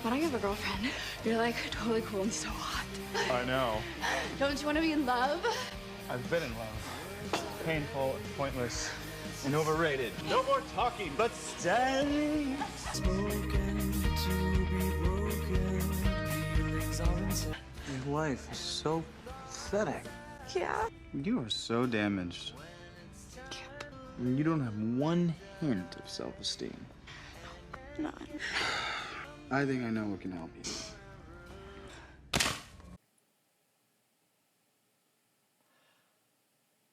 when I have a girlfriend, you're like totally cool and so hot. I know. Don't you want to be in love? I've been in love. It's painful, pointless, and overrated. No more talking, but stay. Your life is so pathetic. Yeah. You are so damaged. You don't have one hint of self-esteem. None. I think I know what can help you.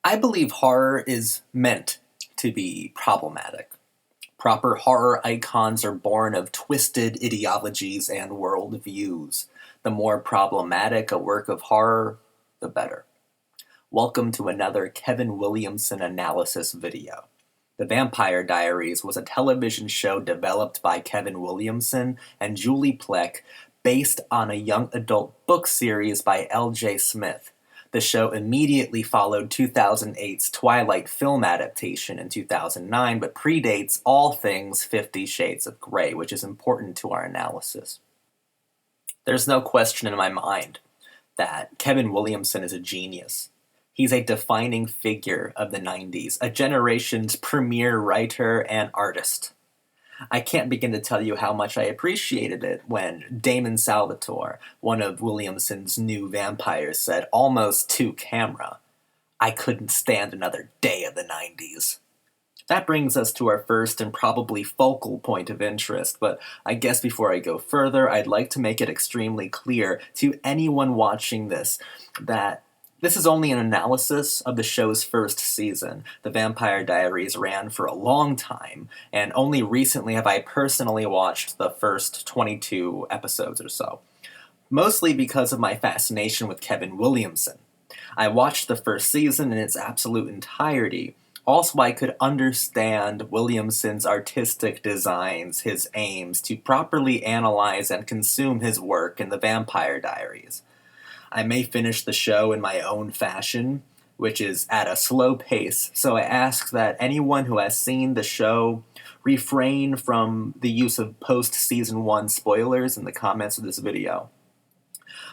I believe horror is meant to be problematic. Proper horror icons are born of twisted ideologies and worldviews. The more problematic a work of horror, the better. Welcome to another Kevin Williamson analysis video. The Vampire Diaries was a television show developed by Kevin Williamson and Julie Plec based on a young adult book series by L.J. Smith. The show immediately followed 2008's Twilight film adaptation in 2009, but predates all things 50 Shades of Grey, which is important to our analysis. There's no question in my mind that Kevin Williamson is a genius. He's a defining figure of the 90s, a generation's premier writer and artist. I can't begin to tell you how much I appreciated it when Damon Salvatore, one of Williamson's new vampires, said almost to camera, "I couldn't stand another day of the 90s." That brings us to our first and probably focal point of interest, but I guess before I go further, I'd like to make it extremely clear to anyone watching this that this is only an analysis of the show's first season. The Vampire Diaries ran for a long time, and only recently have I personally watched the first 22 episodes or so. Mostly because of my fascination with Kevin Williamson. I watched the first season in its absolute entirety. Also, I could understand Williamson's artistic designs, his aims to properly analyze and consume his work in the Vampire Diaries. I may finish the show in my own fashion, which is at a slow pace, so I ask that anyone who has seen the show refrain from the use of post-season 1 spoilers in the comments of this video.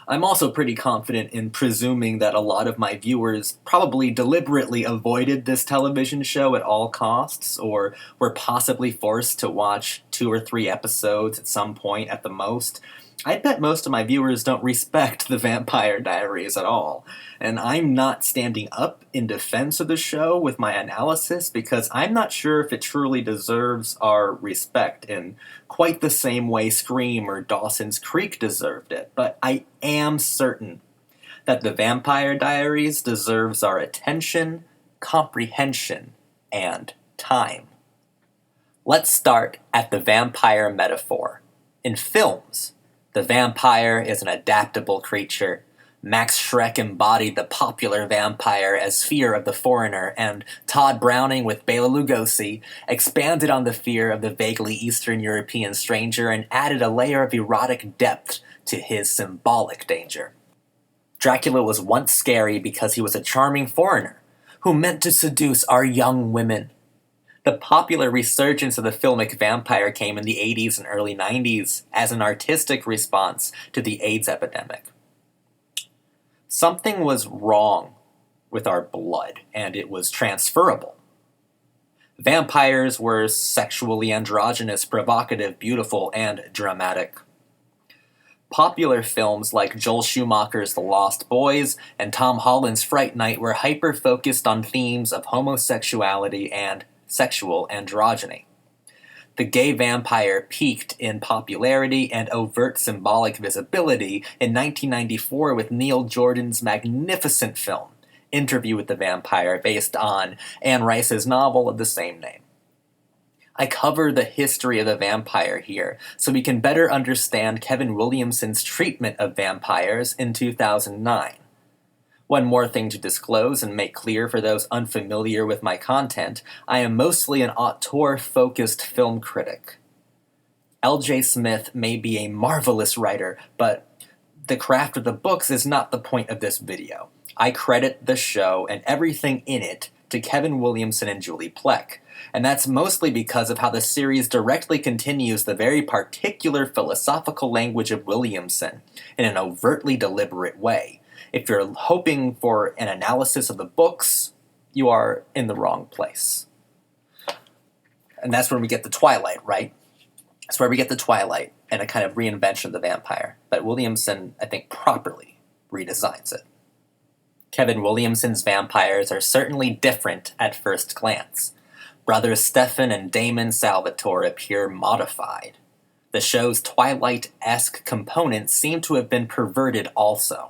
I'm also pretty confident in presuming that a lot of my viewers probably deliberately avoided this television show at all costs, or were possibly forced to watch 2 or 3 episodes at some point at the most. I bet most of my viewers don't respect the Vampire Diaries at all, and I'm not standing up in defense of the show with my analysis because I'm not sure if it truly deserves our respect in quite the same way Scream or Dawson's Creek deserved it, but I am certain that the Vampire Diaries deserves our attention, comprehension, and time. Let's start at the vampire metaphor. In films, the vampire is an adaptable creature. Max Schreck embodied the popular vampire as fear of the foreigner, and Todd Browning with Bela Lugosi expanded on the fear of the vaguely Eastern European stranger and added a layer of erotic depth to his symbolic danger. Dracula was once scary because he was a charming foreigner who meant to seduce our young women. The popular resurgence of the filmic vampire came in the 80s and early 90s as an artistic response to the AIDS epidemic. Something was wrong with our blood, and it was transferable. Vampires were sexually androgynous, provocative, beautiful, and dramatic. Popular films like Joel Schumacher's The Lost Boys and Tom Holland's Fright Night were hyper-focused on themes of homosexuality and sexual androgyny. The gay vampire peaked in popularity and overt symbolic visibility in 1994 with Neil Jordan's magnificent film, Interview with the Vampire, based on Anne Rice's novel of the same name. I cover the history of the vampire here so we can better understand Kevin Williamson's treatment of vampires in 2009. One more thing to disclose and make clear for those unfamiliar with my content, I am mostly an auteur-focused film critic. L.J. Smith may be a marvelous writer, but the craft of the books is not the point of this video. I credit the show and everything in it to Kevin Williamson and Julie Plec, and that's mostly because of how the series directly continues the very particular philosophical language of Williamson in an overtly deliberate way. If you're hoping for an analysis of the books, you are in the wrong place. And that's where we get the Twilight, right? That's where we get the Twilight and a kind of reinvention of the vampire. But Williamson, I think, properly redesigns it. Kevin Williamson's vampires are certainly different at first glance. Brothers Stefan and Damon Salvatore appear modified. The show's Twilight-esque components seem to have been perverted also.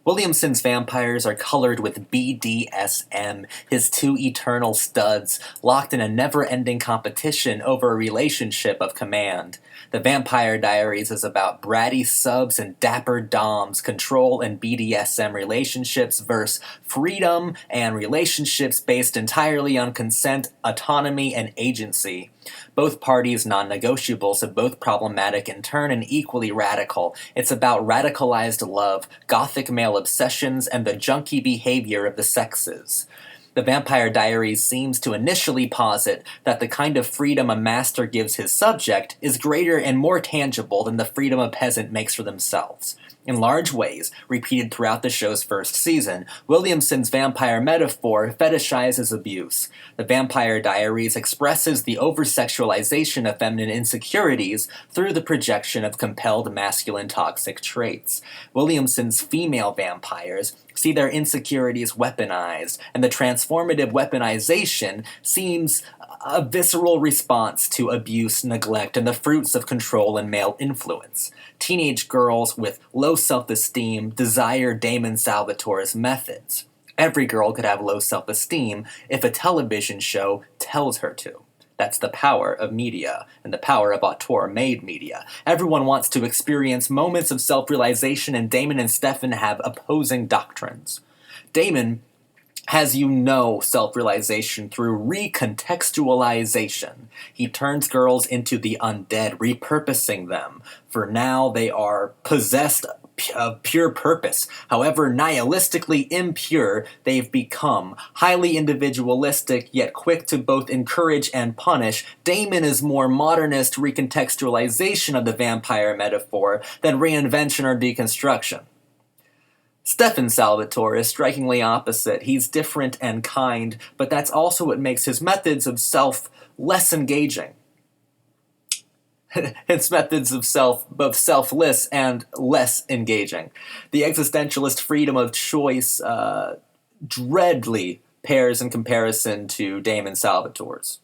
Williamson's vampires are colored with BDSM, his two eternal studs, locked in a never-ending competition over a relationship of command. The Vampire Diaries is about bratty subs and dapper doms, control and BDSM relationships versus freedom and relationships based entirely on consent, autonomy, and agency. Both parties non-negotiables and both problematic in turn and equally radical. It's about radicalized love, gothic male obsessions, and the junky behavior of the sexes. The Vampire Diaries seems to initially posit that the kind of freedom a master gives his subject is greater and more tangible than the freedom a peasant makes for themselves. In large ways, repeated throughout the show's first season, Williamson's vampire metaphor fetishizes abuse. The Vampire Diaries expresses the over-sexualization of feminine insecurities through the projection of compelled masculine toxic traits. Williamson's female vampires see their insecurities weaponized, and the transformative weaponization seems a visceral response to abuse, neglect, and the fruits of control and male influence. Teenage girls with low self-esteem desire Damon Salvatore's methods. Every girl could have low self-esteem if a television show tells her to. That's the power of media, and the power of auteur-made media. Everyone wants to experience moments of self-realization, and Damon and Stefan have opposing doctrines. Damon has self-realization through recontextualization. He turns girls into the undead, repurposing them. For now, they are possessed of pure purpose. However nihilistically impure they've become, highly individualistic yet quick to both encourage and punish, Damon is more modernist recontextualization of the vampire metaphor than reinvention or deconstruction. Stefan Salvatore is strikingly opposite. He's different and kind, but that's also what makes his methods of self less engaging. His methods of self both selfless and less engaging. The existentialist freedom of choice dreadly pairs in comparison to Damon Salvatore's.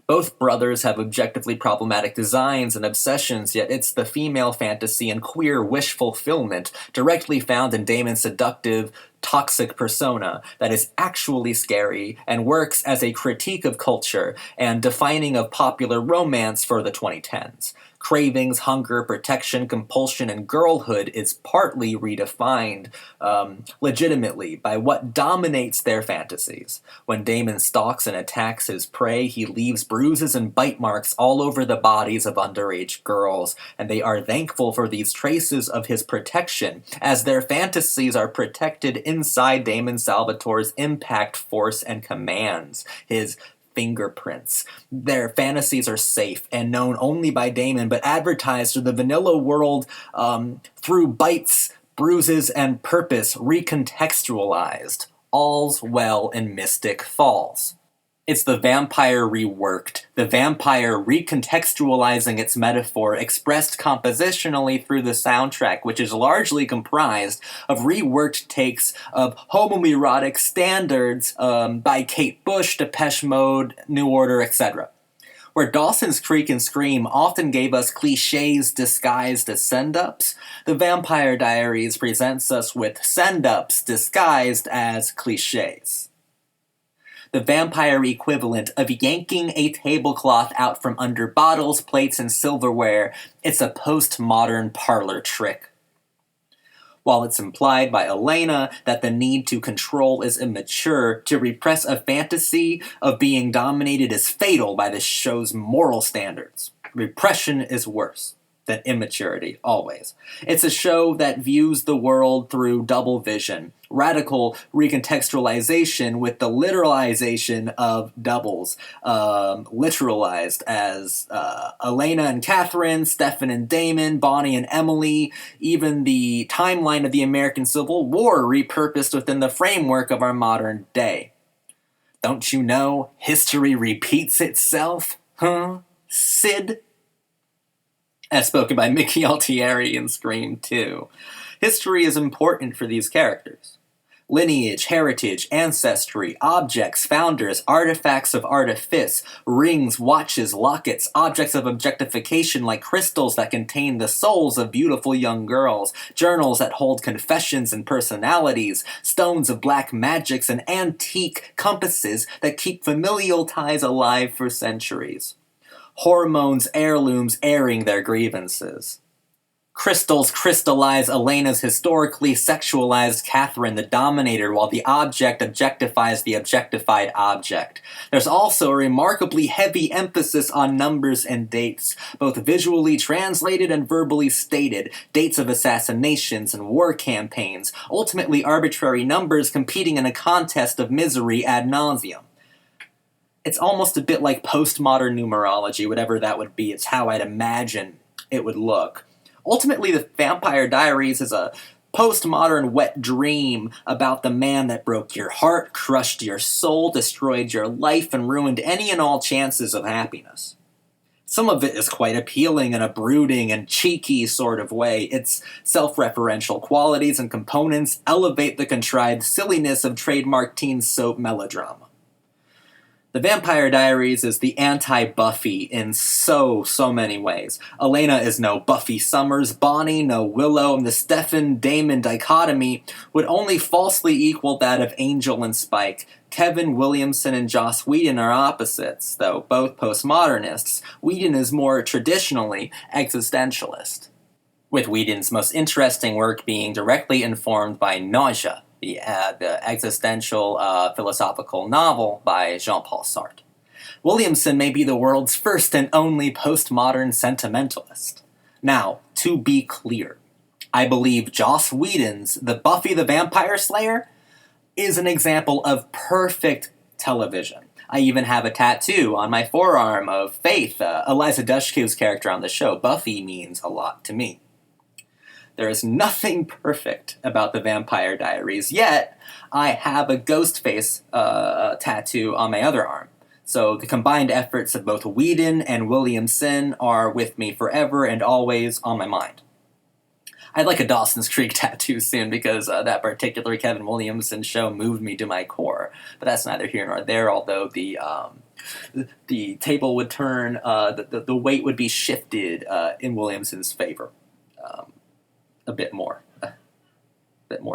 Both brothers have objectively problematic designs and obsessions, yet it's the female fantasy and queer wish fulfillment directly found in Damon's seductive, toxic persona that is actually scary and works as a critique of culture and defining of popular romance for the 2010s. Cravings, hunger, protection, compulsion, and girlhood is partly redefined legitimately by what dominates their fantasies. When Damon stalks and attacks his prey, he leaves bruises and bite marks all over the bodies of underage girls, and they are thankful for these traces of his protection, as their fantasies are protected inside Damon Salvatore's impact, force, and commands. His fingerprints. Their fantasies are safe and known only by Damon, but advertised to the vanilla world through bites, bruises, and purpose, recontextualized. All's well in Mystic Falls. It's the vampire reworked, the vampire recontextualizing its metaphor, expressed compositionally through the soundtrack, which is largely comprised of reworked takes of homoerotic standards by Kate Bush, Depeche Mode, New Order, etc. Where Dawson's Creek and Scream often gave us cliches disguised as send-ups, the Vampire Diaries presents us with send-ups disguised as cliches. The vampire equivalent of yanking a tablecloth out from under bottles, plates, and silverware, it's a postmodern parlor trick. While it's implied by Elena that the need to control is immature, to repress a fantasy of being dominated is fatal by the show's moral standards. Repression is worse. than immaturity, always. It's a show that views the world through double vision, radical recontextualization with the literalization of doubles, literalized as Elena and Catherine, Stefan and Damon, Bonnie and Emily, even the timeline of the American Civil War repurposed within the framework of our modern day. Don't you know history repeats itself? Huh? Sid? As spoken by Mickey Altieri in Scream 2. History is important for these characters. Lineage, heritage, ancestry, objects, founders, artifacts of artifice, rings, watches, lockets, objects of objectification like crystals that contain the souls of beautiful young girls, journals that hold confessions and personalities, stones of black magics, and antique compasses that keep familial ties alive for centuries. Hormones, heirlooms airing their grievances. Crystals crystallize Elena's historically sexualized Catherine, the dominator, while the object objectifies the objectified object. There's also a remarkably heavy emphasis on numbers and dates, both visually translated and verbally stated, dates of assassinations and war campaigns, ultimately arbitrary numbers competing in a contest of misery ad nauseum. It's almost a bit like postmodern numerology, whatever that would be. It's how I'd imagine it would look. Ultimately, the Vampire Diaries is a postmodern wet dream about the man that broke your heart, crushed your soul, destroyed your life, and ruined any and all chances of happiness. Some of it is quite appealing in a brooding and cheeky sort of way. Its self-referential qualities and components elevate the contrived silliness of trademark teen soap melodrama. The Vampire Diaries is the anti-Buffy in so many ways. Elena is no Buffy Summers, Bonnie no Willow, and the Stefan-Damon dichotomy would only falsely equal that of Angel and Spike. Kevin Williamson and Joss Whedon are opposites, though both postmodernists. Whedon is more traditionally existentialist, with Whedon's most interesting work being directly informed by Nausea, the existential philosophical novel by Jean-Paul Sartre. Williamson may be the world's first and only postmodern sentimentalist. Now, to be clear, I believe Joss Whedon's The Buffy the Vampire Slayer is an example of perfect television. I even have a tattoo on my forearm of Faith, Eliza Dushku's character on the show. Buffy means a lot to me. There is nothing perfect about the Vampire Diaries, yet I have a ghost face tattoo on my other arm. So the combined efforts of both Whedon and Williamson are with me forever and always on my mind. I'd like a Dawson's Creek tattoo soon because that particular Kevin Williamson show moved me to my core. But that's neither here nor there, although the table would turn, the weight would be shifted in Williamson's favor. A bit more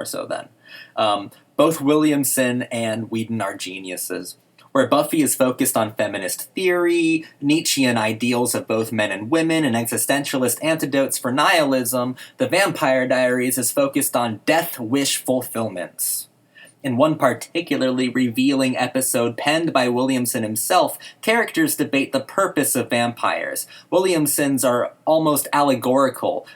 so then. Both Williamson and Whedon are geniuses. Where Buffy is focused on feminist theory, Nietzschean ideals of both men and women, and existentialist antidotes for nihilism, The Vampire Diaries is focused on death wish fulfillments. In one particularly revealing episode penned by Williamson himself, characters debate the purpose of vampires. Williamson's are almost allegorical.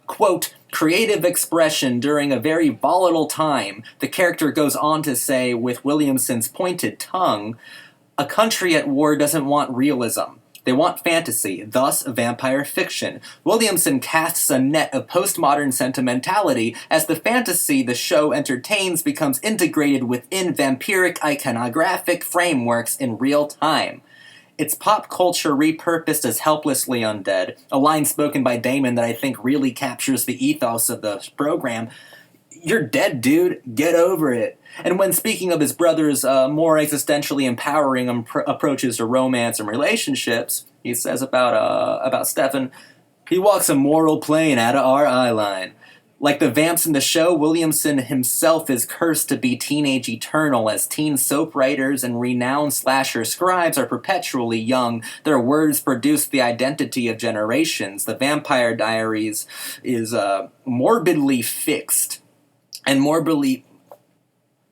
Quote, creative expression during a very volatile time. The character goes on to say, with Williamson's pointed tongue, a country at war doesn't want realism. They want fantasy, thus vampire fiction. Williamson casts a net of postmodern sentimentality as the fantasy the show entertains becomes integrated within vampiric iconographic frameworks in real time. It's pop culture repurposed as helplessly undead, a line spoken by Damon that I think really captures the ethos of the program. You're dead, dude. Get over it. And when speaking of his brother's more existentially empowering approaches to romance and relationships, he says about Stefan, he walks a moral plane out of our eye line. Like the vamps in the show, Williamson himself is cursed to be teenage eternal, as teen soap writers and renowned slasher scribes are perpetually young. Their words produce the identity of generations. The Vampire Diaries is morbidly fixed and morbidly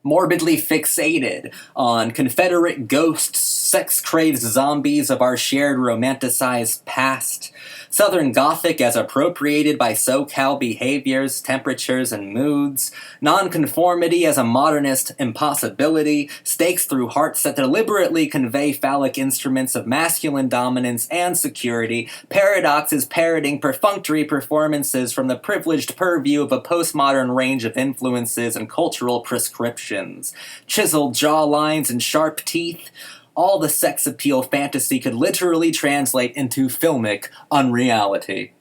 morbidly fixated on Confederate ghosts, sex-crazed zombies of our shared romanticized past, Southern Gothic as appropriated by SoCal behaviors, temperatures, and moods, nonconformity as a modernist impossibility, stakes through hearts that deliberately convey phallic instruments of masculine dominance and security, paradoxes parroting perfunctory performances from the privileged purview of a postmodern range of influences and cultural prescriptions, chiseled jawlines and sharp teeth. All the sex appeal fantasy could literally translate into filmic unreality.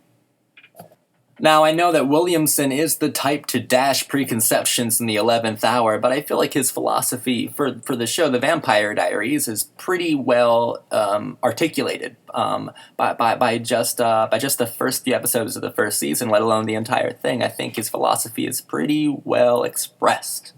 Now, I know that Williamson is the type to dash preconceptions in the 11th hour, but I feel like his philosophy for the show, The Vampire Diaries, is pretty well articulated by just the first few episodes of the first season, let alone the entire thing. I think his philosophy is pretty well expressed.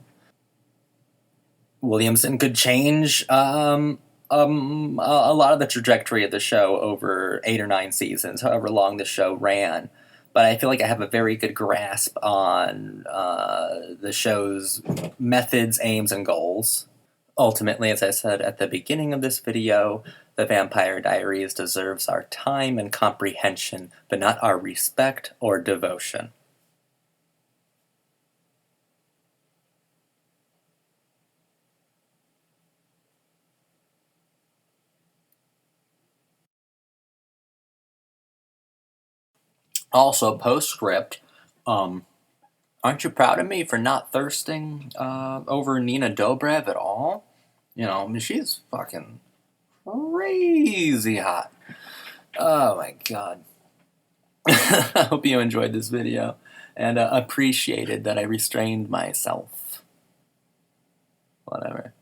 Williamson could change a lot of the trajectory of the show over 8 or 9 seasons, however long the show ran. But I feel like I have a very good grasp on the show's methods, aims, and goals. Ultimately, as I said at the beginning of this video, The Vampire Diaries deserves our time and comprehension, but not our respect or devotion. Also, postscript, aren't you proud of me for not thirsting over Nina Dobrev at all? You know, I mean, she's fucking crazy hot. Oh my god. I hope you enjoyed this video and appreciated that I restrained myself. Whatever.